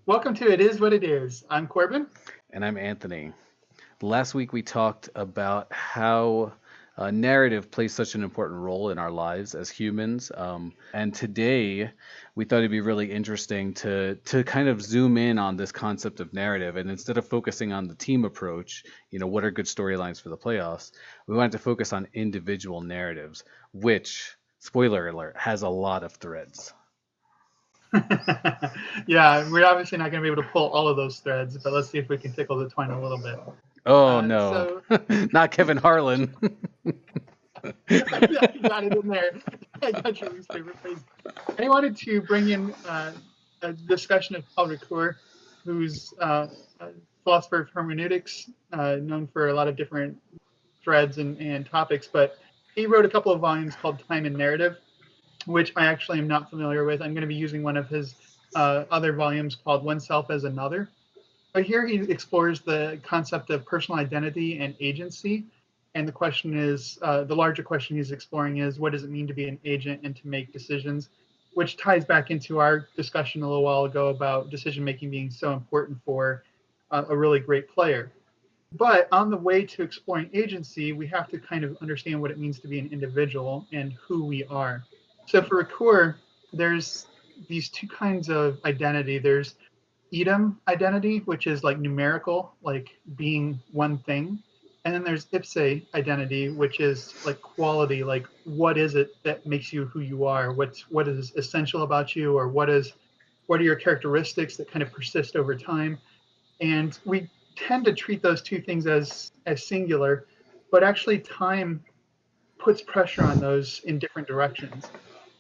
Welcome to It Is What It Is. I'm Corbin. And I'm Anthony. Last week we talked about how narrative plays such an important role in our lives as humans. And today we thought it'd be really interesting to kind of zoom in on this concept of narrative. And instead of focusing on the team approach, what are good storylines for the playoffs, we wanted to focus on individual narratives, which, spoiler alert, has a lot of threads. Yeah, we're obviously not going to be able to pull all of those threads, but let's see if we can tickle the twine a little bit. Oh no, So, not Kevin Harlan. I got it in there. I got your least favorite phrase. I wanted to bring in a discussion of Paul Ricoeur, who's a philosopher of hermeneutics, known for a lot of different threads and topics, but he wrote a couple of volumes called Time and Narrative, which I actually am not familiar with. I'm going to be using one of his other volumes called Oneself as Another. But here he explores the concept of personal identity and agency. And the question is the larger question he's exploring is what does it mean to be an agent and to make decisions, which ties back into our discussion a little while ago about decision making being so important for a really great player. But on the way to exploring agency, we have to kind of understand what it means to be an individual and who we are. So for Ricoeur, there's these two kinds of identity. There's Edom identity, which is like numerical, like being one thing. And then there's ipse identity, which is like quality, like what is it that makes you who you are? What is essential about you, or what are your characteristics that kind of persist over time? And we tend to treat those two things as singular, but actually time puts pressure on those in different directions.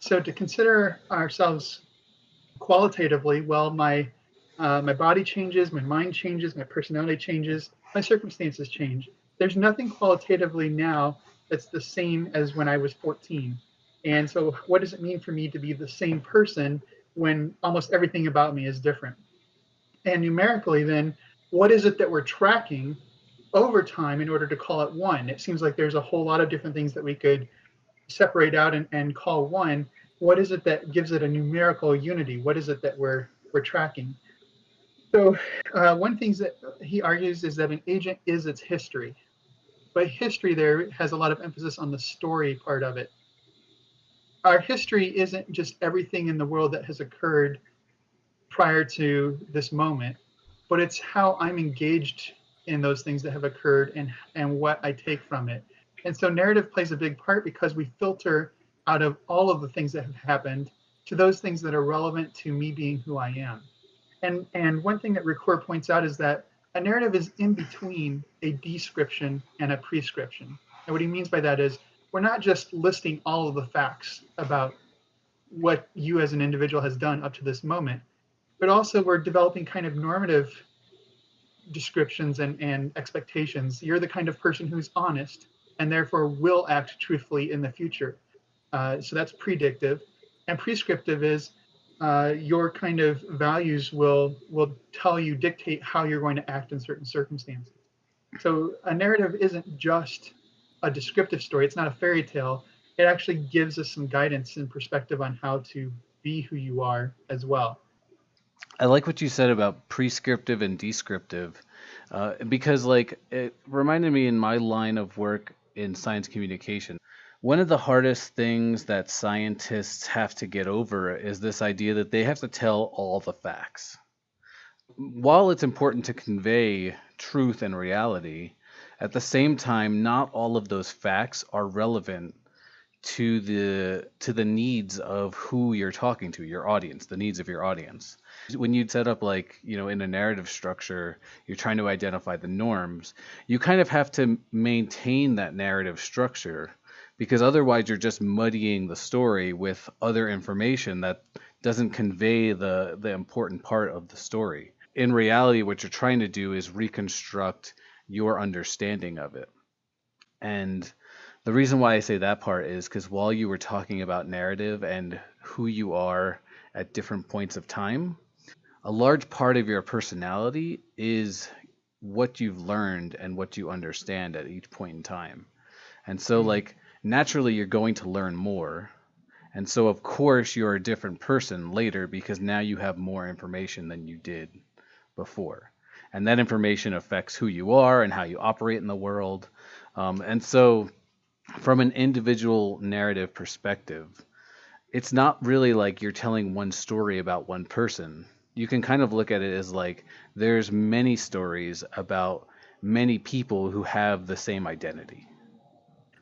So to consider ourselves qualitatively, well, my body changes, my mind changes, my personality changes, my circumstances change. There's nothing qualitatively now that's the same as when I was 14. And so, what does it mean for me to be the same person when almost everything about me is different? And numerically, then, what is it that we're tracking over time in order to call it one? It seems like there's a whole lot of different things that we could separate out and call one. What is it that gives it a numerical unity? What is it that we're tracking? So one thing that he argues is that an agent is its history, but history there has a lot of emphasis on the story part of it. Our history isn't just everything in the world that has occurred prior to this moment, but it's how I'm engaged in those things that have occurred and what I take from it. And so narrative plays a big part because we filter out of all of the things that have happened to those things that are relevant to me being who I am. And one thing that Ricoeur points out is that a narrative is in between a description and a prescription. And what he means by that is we're not just listing all of the facts about what you as an individual has done up to this moment, but also we're developing kind of normative descriptions and expectations. You're the kind of person who's honest and therefore will act truthfully in the future. So that's predictive. And prescriptive is your kind of values will tell you, dictate how you're going to act in certain circumstances. So a narrative isn't just a descriptive story. It's not a fairy tale. It actually gives us some guidance and perspective on how to be who you are as well. I like what you said about prescriptive and descriptive, because like it reminded me in my line of work in science communication. One of the hardest things that scientists have to get over is this idea that they have to tell all the facts. While it's important to convey truth and reality, at the same time, not all of those facts are relevant to the needs of who you're talking to, your audience, the needs of your audience. When you set up like, in a narrative structure, you're trying to identify the norms, you kind of have to maintain that narrative structure because otherwise you're just muddying the story with other information that doesn't convey the important part of the story. In reality, what you're trying to do is reconstruct your understanding of it. And the reason why I say that part is because while you were talking about narrative and who you are at different points of time, a large part of your personality is what you've learned and what you understand at each point in time. And so, Mm. like, naturally, you're going to learn more. And so, of course, you're a different person later because now you have more information than you did before. And that information affects who you are and how you operate in the world. And so, from an individual narrative perspective, it's not really like you're telling one story about one person. You can kind of look at it as like there's many stories about many people who have the same identity.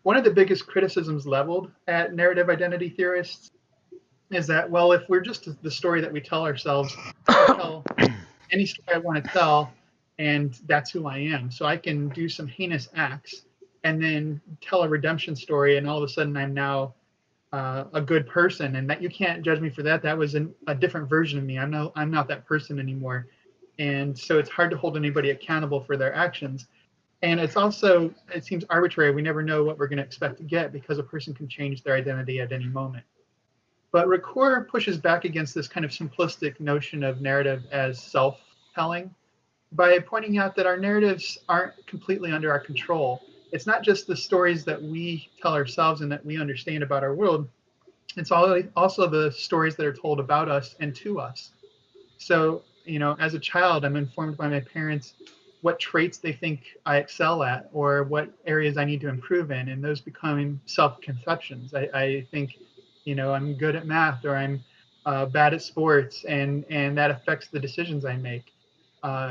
One of the biggest criticisms leveled at narrative identity theorists is that, well, if we're just the story that we tell ourselves, I can tell any story I want to tell, and that's who I am. So I can do some heinous acts and then tell a redemption story, and all of a sudden I'm now a good person, and that you can't judge me for that. That was a different version of me. I'm not that person anymore, and so it's hard to hold anybody accountable for their actions. And it seems arbitrary. We never know what we're going to expect to get because a person can change their identity at any moment. But Ricoeur pushes back against this kind of simplistic notion of narrative as self-telling by pointing out that our narratives aren't completely under our control. It's not just the stories that we tell ourselves and that we understand about our world. It's also the stories that are told about us and to us. So, as a child, I'm informed by my parents what traits they think I excel at or what areas I need to improve in. And those become self-conceptions. I think, I'm good at math or I'm bad at sports, and that affects the decisions I make.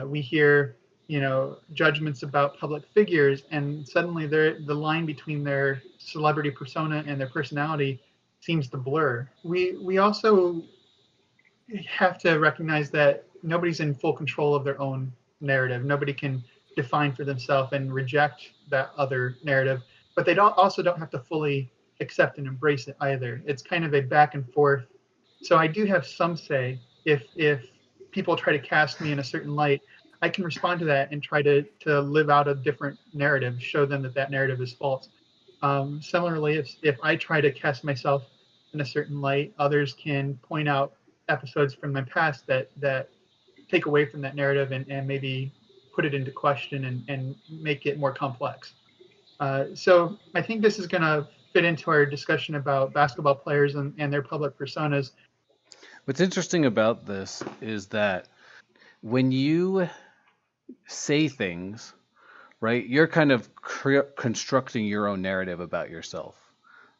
We hear, judgments about public figures, and suddenly the line between their celebrity persona and their personality seems to blur. We also have to recognize that nobody's in full control of their own narrative. Nobody can define for themselves and reject that other narrative, but they also don't have to fully accept and embrace it either. It's kind of a back and forth. So I do have some say. If people try to cast me in a certain light, I can respond to that and try to live out a different narrative, show them that narrative is false. Similarly, if I try to cast myself in a certain light, others can point out episodes from my past that take away from that narrative and maybe put it into question and make it more complex. So I think this is going to fit into our discussion about basketball players and their public personas. What's interesting about this is that when you say things, right, you're kind of constructing your own narrative about yourself.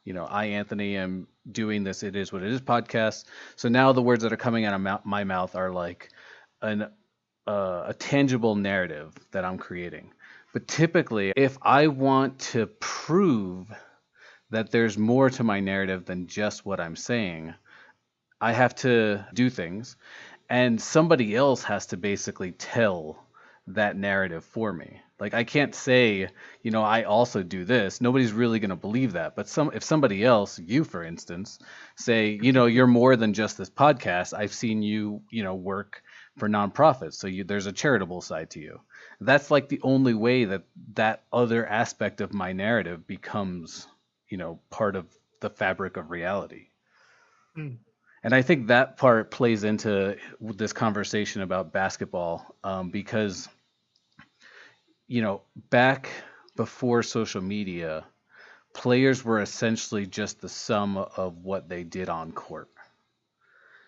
I, Anthony, am doing this It Is What It Is podcast. So now the words that are coming out of my mouth are like a tangible narrative that I'm creating. But typically, if I want to prove that there's more to my narrative than just what I'm saying, I have to do things, and somebody else has to basically tell that narrative for me. Like I can't say, I also do this. Nobody's really going to believe that. But if somebody else, you for instance, say, you're more than just this podcast. I've seen you, work for nonprofits. So there's a charitable side to you. That's like the only way that other aspect of my narrative becomes, part of the fabric of reality. Hmm. And I think that part plays into this conversation about basketball because, back before social media, players were essentially just the sum of what they did on court.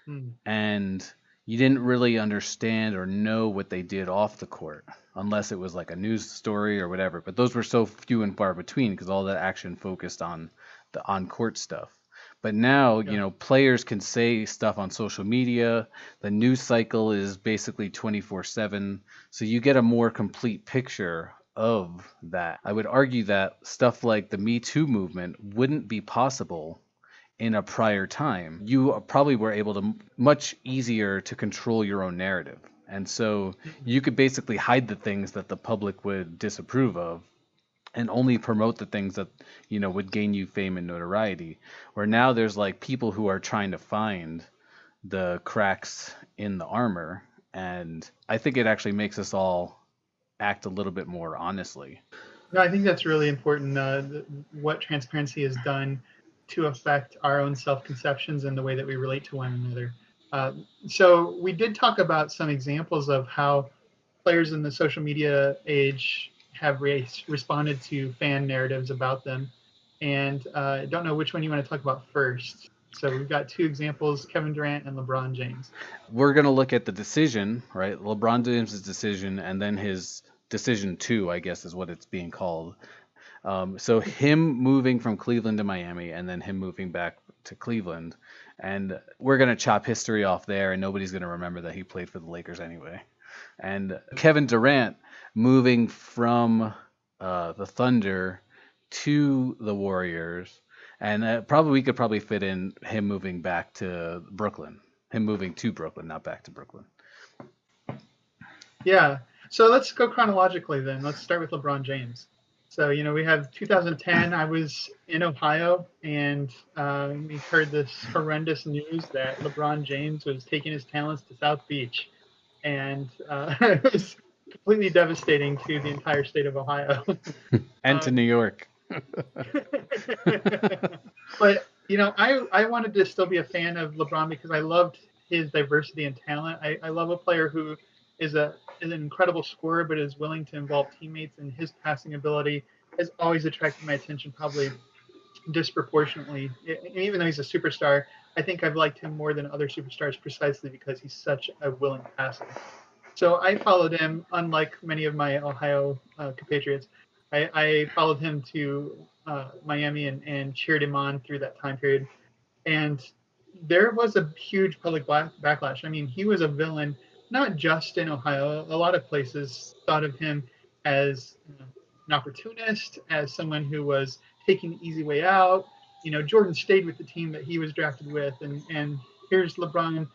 Hmm. And you didn't really understand or know what they did off the court unless it was like a news story or whatever. But those were so few and far between because all that action focused on the on court stuff. But now, Yeah. players can say stuff on social media. The news cycle is basically 24/7. So you get a more complete picture of that. I would argue that stuff like the Me Too movement wouldn't be possible in a prior time. You probably were able to much easier to control your own narrative. And so you could basically hide the things that the public would disapprove of and only promote the things that would gain you fame and notoriety. Where now there's like people who are trying to find the cracks in the armor, and I think it actually makes us all act a little bit more honestly. No, I think that's really important. What transparency has done to affect our own self-conceptions and the way that we relate to one another. So we did talk about some examples of how players in the social media age have responded to fan narratives about them. And I don't know which one you want to talk about first. So we've got two examples: Kevin Durant and LeBron James. We're going to look at the decision, right? LeBron James' decision, and then his decision two, I guess is what it's being called. So him moving from Cleveland to Miami and then him moving back to Cleveland. And we're going to chop history off there, and nobody's going to remember that he played for the Lakers anyway. And Kevin Durant moving from the Thunder to the Warriors. And probably we could probably fit in him moving back to Brooklyn. Him moving to Brooklyn, not back to Brooklyn. Yeah. So let's go chronologically then. Let's start with LeBron James. So, we have 2010. I was in Ohio, and we heard this horrendous news that LeBron James was taking his talents to South Beach. And it was completely devastating to the entire state of Ohio. And to New York. But, I wanted to still be a fan of LeBron because I loved his diversity and talent. I love a player who is an incredible scorer, but is willing to involve teammates, and his passing ability has always attracted my attention, probably disproportionately. And even though he's a superstar, I think I've liked him more than other superstars precisely because he's such a willing passer. So I followed him, unlike many of my Ohio compatriots. I followed him to Miami and cheered him on through that time period. And there was a huge public backlash. I mean, he was a villain, not just in Ohio. A lot of places thought of him as an opportunist, as someone who was taking the easy way out. Jordan stayed with the team that he was drafted with, and here's LeBron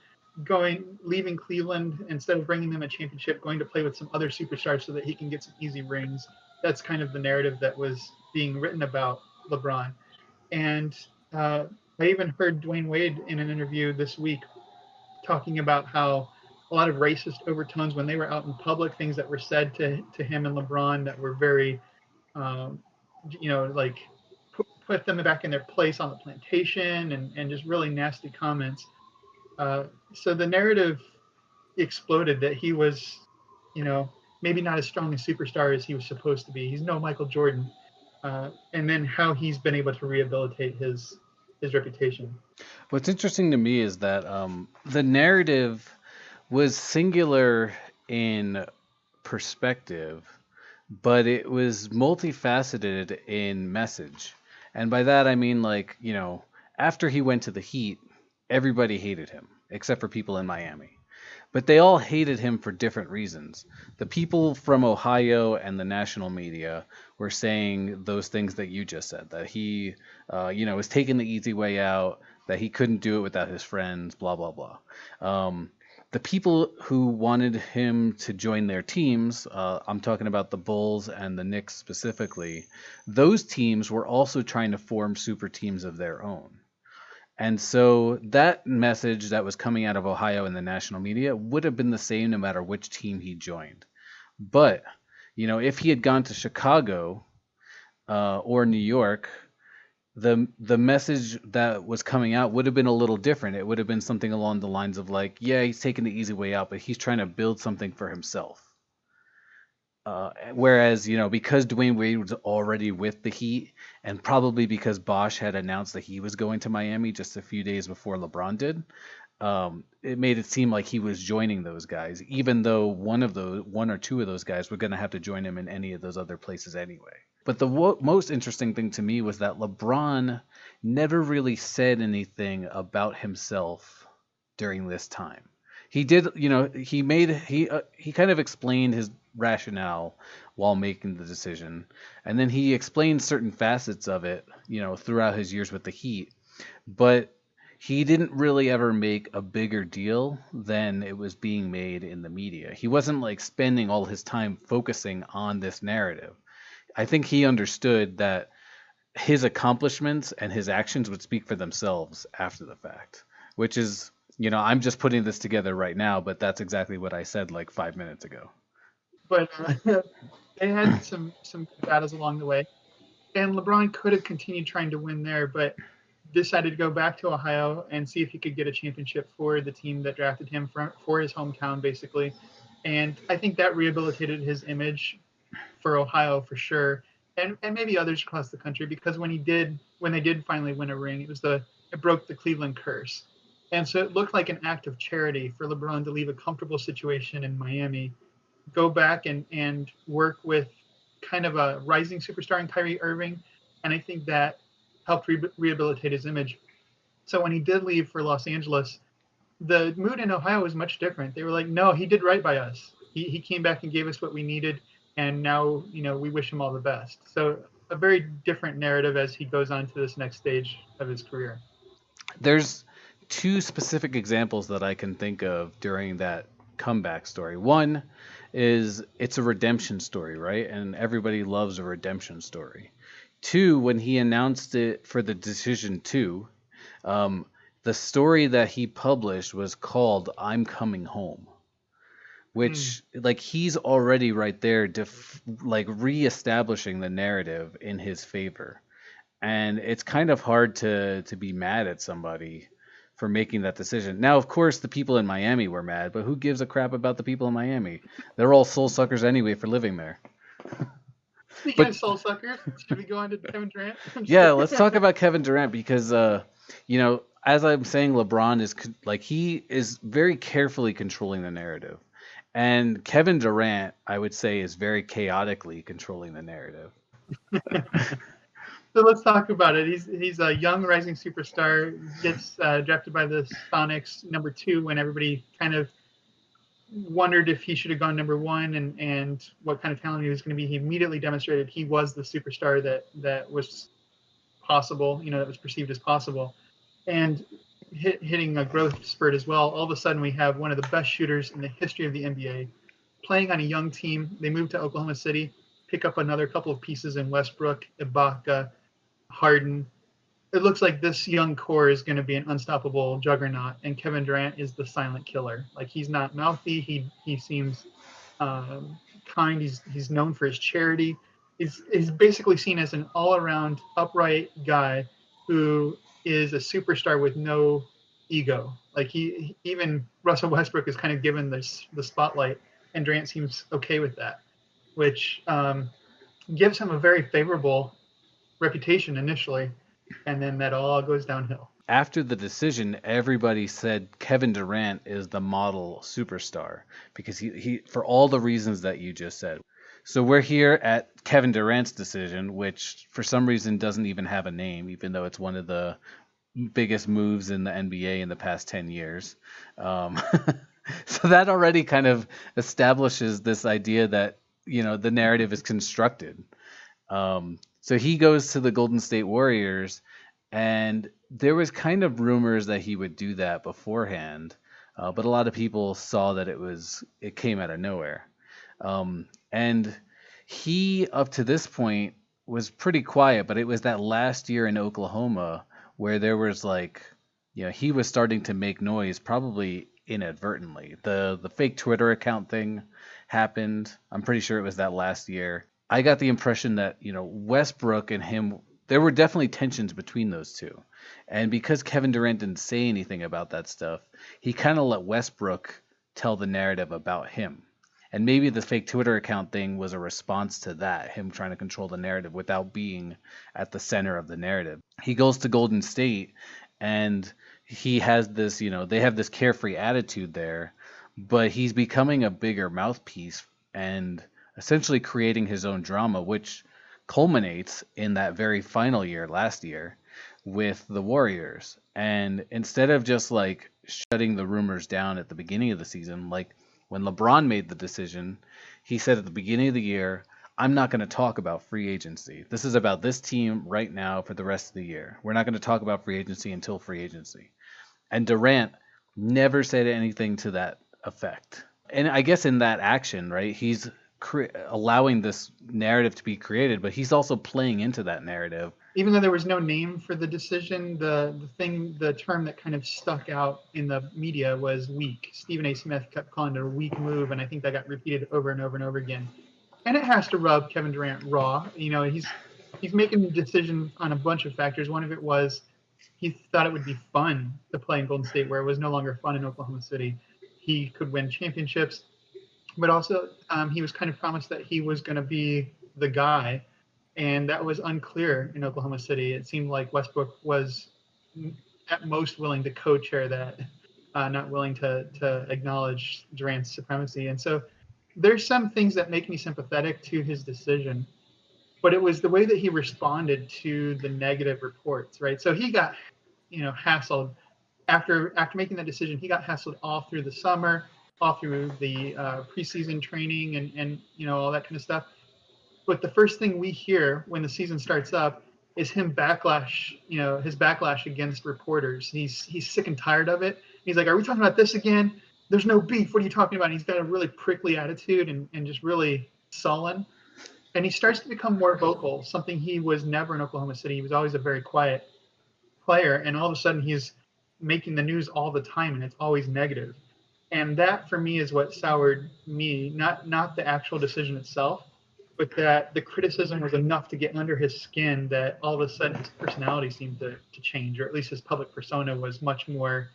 leaving Cleveland instead of bringing them a championship, going to play with some other superstars so that he can get some easy rings. That's kind of the narrative that was being written about LeBron. And I even heard Dwayne Wade in an interview this week talking about how a lot of racist overtones when they were out in public, things that were said to him and LeBron that were very, like put them back in their place on the plantation, and just really nasty comments. So the narrative exploded that he was, maybe not as strong a superstar as he was supposed to be. He's no Michael Jordan. And then how he's been able to rehabilitate his reputation. What's interesting to me is that the narrative was singular in perspective, but it was multifaceted in message. And by that I mean, like, after he went to the Heat, everybody hated him except for people in Miami. But they all hated him for different reasons. The people from Ohio and the national media were saying those things that you just said, that he, was taking the easy way out, that he couldn't do it without his friends, blah, blah, blah. The people who wanted him to join their teams, I'm talking about the Bulls and the Knicks specifically, those teams were also trying to form super teams of their own. And so that message that was coming out of Ohio in the national media would have been the same no matter which team he joined. But, if he had gone to Chicago or New York, the message that was coming out would have been a little different. It would have been something along the lines of like, yeah, he's taking the easy way out, but he's trying to build something for himself. Whereas, because Dwayne Wade was already with the Heat, and probably because Bosh had announced that he was going to Miami just a few days before LeBron did, it made it seem like he was joining those guys, even though one or two of those guys were going to have to join him in any of those other places anyway. But the most interesting thing to me was that LeBron never really said anything about himself during this time. He did, he kind of explained his rationale while making the decision, and then he explained certain facets of it, throughout his years with the Heat, but he didn't really ever make a bigger deal than it was being made in the media. He wasn't like spending all his time focusing on this narrative. I think he understood that his accomplishments and his actions would speak for themselves after the fact, which is, I'm just putting this together right now, but that's exactly what I said like 5 minutes ago. But they had some battles along the way, and LeBron could have continued trying to win there, but decided to go back to Ohio and see if he could get a championship for the team that drafted him for his hometown, basically. And I think that rehabilitated his image for Ohio for sure, and maybe others across the country, because when they did finally win a ring, it was the it broke the Cleveland curse. And so it looked like an act of charity for LeBron to leave a comfortable situation in Miami, go back and work with kind of a rising superstar in Kyrie Irving. And I think that helped rehabilitate his image. So when he did leave for Los Angeles, the mood in Ohio was much different. They were like, no, he did right by us. He came back and gave us what we needed. And now, we wish him all the best. So a very different narrative as he goes on to this next stage of his career. There's two specific examples that I can think of during that comeback story. One is it's a redemption story, right? And everybody loves a redemption story. Two, when he announced it for the Decision 2, the story that he published was called I'm Coming Home, which like he's already right there like reestablishing the narrative in his favor. And it's kind of hard to be mad at somebody for making that decision. Now, of course, the people in Miami were mad, but who gives a crap about the people in Miami? They're all soul suckers anyway for living there. Speaking of soul suckers, should we go on to Kevin Durant? Yeah, let's talk about Kevin Durant because, as I'm saying, LeBron is like he is very carefully controlling the narrative. And Kevin Durant, I would say, is very chaotically controlling the narrative. So let's talk about it. He's a young rising superstar, gets drafted by the Sonics #2 when everybody kind of wondered if he should have gone #1 and what kind of talent he was going to be. He immediately demonstrated he was the superstar that was possible, that was perceived as possible. And hitting a growth spurt as well. All of a sudden, we have one of the best shooters in the history of the NBA playing on a young team. They move to Oklahoma City, pick up another couple of pieces in Westbrook, Ibaka, Harden. It looks like this young core is going to be an unstoppable juggernaut, and Kevin Durant is the silent killer. Like, he's not mouthy. He seems kind. He's known for his charity. He's basically seen as an all-around upright guy who is a superstar with no ego. Like, even Russell Westbrook is kind of given the spotlight, and Durant seems okay with that, which gives him a very favorable reputation initially, and then that all goes downhill. After the decision, everybody said Kevin Durant is the model superstar because he for all the reasons that you just said. So we're here at Kevin Durant's decision, which for some reason doesn't even have a name, even though it's one of the biggest moves in the NBA in the past 10 years. So that already kind of establishes this idea that, the narrative is constructed. So he goes to the Golden State Warriors, and there was kind of rumors that he would do that beforehand, but a lot of people saw that it came out of nowhere. And he, up to this point, was pretty quiet, but it was that last year in Oklahoma where there was he was starting to make noise, probably inadvertently. The fake Twitter account thing happened. I'm pretty sure it was that last year. I got the impression that, Westbrook and him, there were definitely tensions between those two. And because Kevin Durant didn't say anything about that stuff, he kind of let Westbrook tell the narrative about him. And maybe the fake Twitter account thing was a response to that, him trying to control the narrative without being at the center of the narrative. He goes to Golden State, and he has this, they have this carefree attitude there, but he's becoming a bigger mouthpiece and essentially creating his own drama, which culminates in that very final year, last year, with the Warriors. And instead of just shutting the rumors down at the beginning of the season, when LeBron made the decision, he said at the beginning of the year, I'm not going to talk about free agency. This is about this team right now for the rest of the year. We're not going to talk about free agency until free agency. And Durant never said anything to that effect. And I guess in that action, right, he's allowing this narrative to be created, but he's also playing into that narrative. Even though there was no name for the decision, the term that kind of stuck out in the media was weak. Stephen A. Smith kept calling it a weak move, and I think that got repeated over and over and over again. And it has to rub Kevin Durant raw. He's making the decision on a bunch of factors. One of it was he thought it would be fun to play in Golden State, where it was no longer fun in Oklahoma City. He could win championships, but also he was kind of promised that he was going to be the guy, and that was unclear in Oklahoma City. It seemed like Westbrook was at most willing to co-chair that, not willing to acknowledge Durant's supremacy. And so there's some things that make me sympathetic to his decision, but it was the way that he responded to the negative reports, right? So he got, hassled after making that decision. He got hassled all through the summer, all through the preseason training, and all that kind of stuff. But the first thing we hear when the season starts up is him backlash, his backlash against reporters. He's sick and tired of it. He's like, "Are we talking about this again? There's no beef. What are you talking about?" And he's got a really prickly attitude and just really sullen. And he starts to become more vocal, something he was never in Oklahoma City. He was always a very quiet player, and all of a sudden he's making the news all the time, and it's always negative. And that for me is what soured me, not the actual decision itself, but that the criticism was enough to get under his skin that all of a sudden his personality seemed to change, or at least his public persona was much more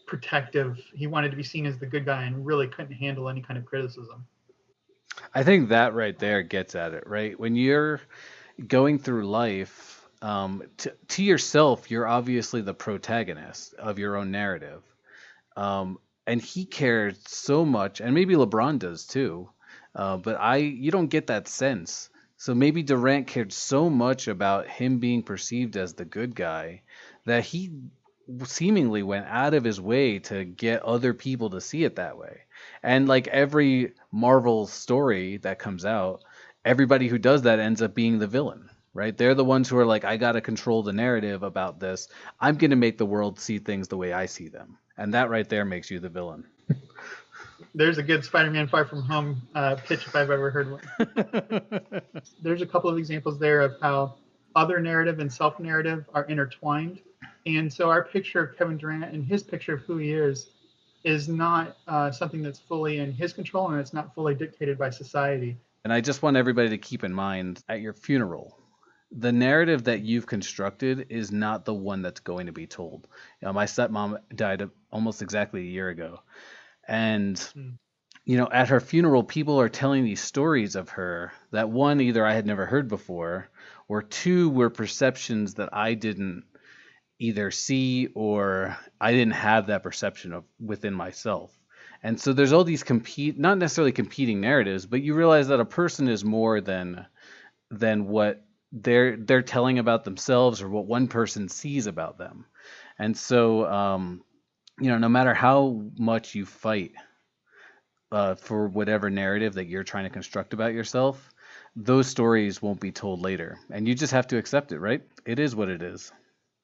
protective. He wanted to be seen as the good guy and really couldn't handle any kind of criticism. I think that right there gets at it, right? When you're going through life, to yourself, you're obviously the protagonist of your own narrative. And he cared so much, and maybe LeBron does too, but you don't get that sense. So maybe Durant cared so much about him being perceived as the good guy that he seemingly went out of his way to get other people to see it that way. And like every Marvel story that comes out, everybody who does that ends up being the villain, right? They're the ones who are like, I got to control the narrative about this. I'm going to make the world see things the way I see them. And that right there makes you the villain. There's a good Spider-Man Far From Home pitch if I've ever heard one. There's a couple of examples there of how other narrative and self-narrative are intertwined. And so our picture of Kevin Durant and his picture of who he is not something that's fully in his control, and it's not fully dictated by society. And I just want everybody to keep in mind at your funeral, the narrative that you've constructed is not the one that's going to be told. My stepmom died almost exactly a year ago. And, at her funeral, people are telling these stories of her that one, either I had never heard before, or two, were perceptions that I didn't either see or I didn't have that perception of within myself. And so there's all these not necessarily competing narratives, but you realize that a person is more than what they're telling about themselves or what one person sees about them. And so no matter how much you fight for whatever narrative that you're trying to construct about yourself, those stories won't be told later, and you just have to accept it, right? It is what it is.